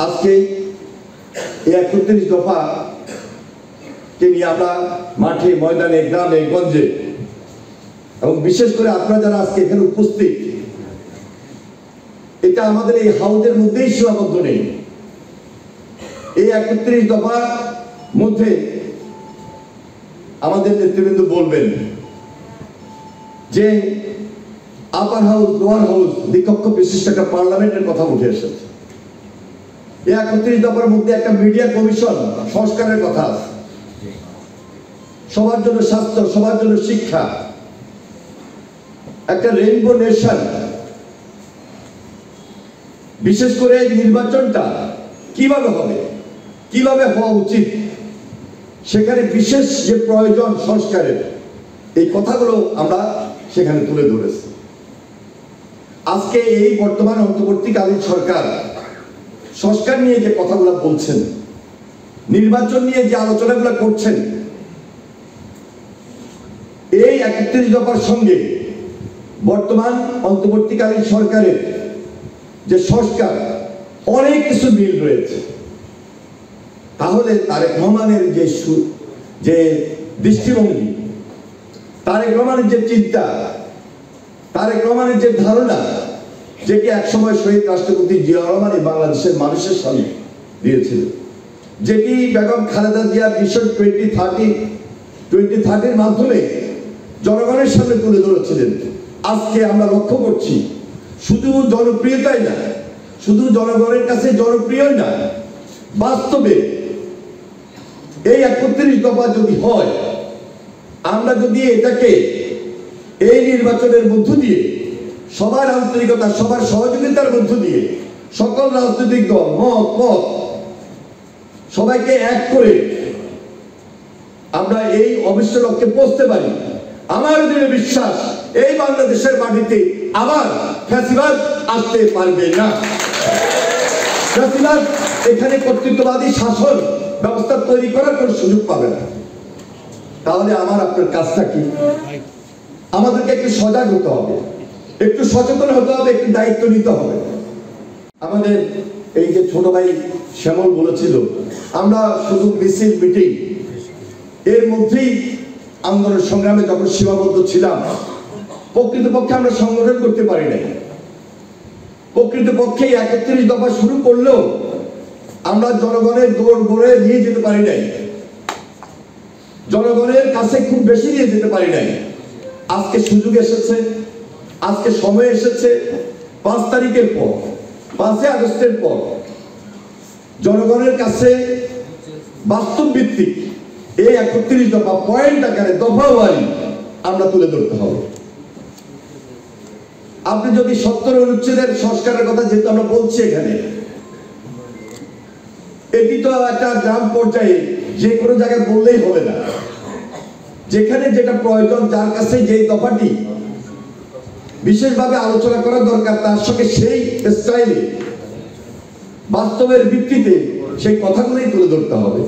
আজকে এই ৩১ দফা কে নিয়ে আমরা মাঠে ময়দানে গ্রামে গঞ্জে এবং বিশেষ করে আপনারা যারা আজকে এখানে উপস্থিত, এটা আমাদের এই হাউজের মধ্যেই সীমাবদ্ধ নেই। এই ৩১ দফার মধ্যে আমাদের নেতৃবৃন্দ বলবেন যে আপার হাউস লোয়ার হাউস দ্বিকক্ষ বিশিষ্ট একটা পার্লামেন্টের কথা উঠে এসেছে। এই ৩১ দফার মধ্যে একটা মিডিয়া কমিশন সংস্কারের কথা আছে, সবার জন্য স্বাস্থ্য, সবার জন্য শিক্ষা, একটা রেইনবো নেশন, বিশেষ করে এই নির্বাচনটা কিভাবে হবে, কিভাবে হওয়া উচিত, সেখানে বিশেষ যে প্রয়োজন সংস্কারের, এই কথাগুলো আমরা সেখানে তুলে ধরেছি। আজকে এই বর্তমান অন্তর্বর্তীকালীন সরকার সংস্কার নিয়ে যে কথাগুলো বলছেন, নির্বাচন নিয়ে যে আলোচনাগুলো করছেন, এই ৩১ দফার সঙ্গে বর্তমান অন্তর্বর্তীকালীন সরকারের যে সংস্কার অনেক কিছু মিল রয়েছে। তাহলে তারেক রহমানের যে দৃষ্টিভঙ্গি, তারেক রহমানের যে চিন্তা, তারেক রহমানের যে ধারণা, যেটি একসময় শহীদ রাষ্ট্রপতি জিয়া রহমান বাংলাদেশের মানুষের সামনে দিয়েছিলেন, যেটি বেগম খালেদা জিয়া ভিশন 2030 মাধ্যমে জনগণের সামনে তুলে ধরেছিলেন। আজকে আমরা লক্ষ্য করছি শুধু জনপ্রিয়তাই না, শুধু জনগণের কাছে জনপ্রিয় না, বাস্তবে এই ৩১ দফা যদি হয়, আমরা যদি এটাকে এই নির্বাচনের মধ্য দিয়ে সবার আন্তরিকতা, সবার সহযোগিতার মধ্য দিয়ে সকল রাজনৈতিক দল মত সবাইকে এক করে আমরা এই অবিশ্ব লক্ষ্যে পৌঁছতে পারি, আমার দৃঢ় বিশ্বাস এই বাংলাদেশের মাটিতে আবার ফ্যাসিবাদ আসতে পারবে না। ফ্যাসিবাদ এখানে কর্তৃত্ববাদী শাসন ব্যবস্থা তৈরি করার কোনো সুযোগ পাবে না। তাহলে আমার আপনার কাজটা কি? আমাদেরকে একটু সজাগ হতে হবে, একটু সচেতন হতে হবে, একটু দায়িত্ব নিতে হবে। আমাদের এই যে ছোট ভাই শ্যামল বলেছিল, আমরা শুধু মিছিল মিটিং এর মধ্যেই আন্দোলন সংগ্রামে যখন সীমাবদ্ধ ছিলাম, প্রকৃতপক্ষে আমরা সংগঠন করতে পারি নাই। প্রকৃতপক্ষে ৩১ দফা শুরু করলেও আমরা জনগণের দৌড় গড়ে নিয়ে যেতে পারি নাই, জনগণের কাছে খুব বেশি নিয়ে যেতে পারি নাই। আজকে সুযোগ এসেছে, আজকে সময় এসেছে, ৫ তারিখের পর, ৫ই আগস্টের পর জনগণের কাছে বাস্তব ভিত্তিক এই ৩১ দফা পয়েন্ট আকারে দফা ওয়ারি আমরা তুলে ধরতে হবে। আপনি যদি ৭০ অনুচ্ছেদের সংস্কারের কথা যেহেতু আমরা বলছি, এখানে এটি তো একটা গ্রাম পর্যায়ে যে কোনো জায়গায় বললেই হবে না। যেখানে যেটা প্রয়োজন, যার কাছে যে দফাটি বিশেষভাবে আলোচনা করা দরকার, তার সঙ্গে সেই স্টাইলে বাস্তবের ভিত্তিতে সেই কথাগুলোই তুলে ধরতে হবে।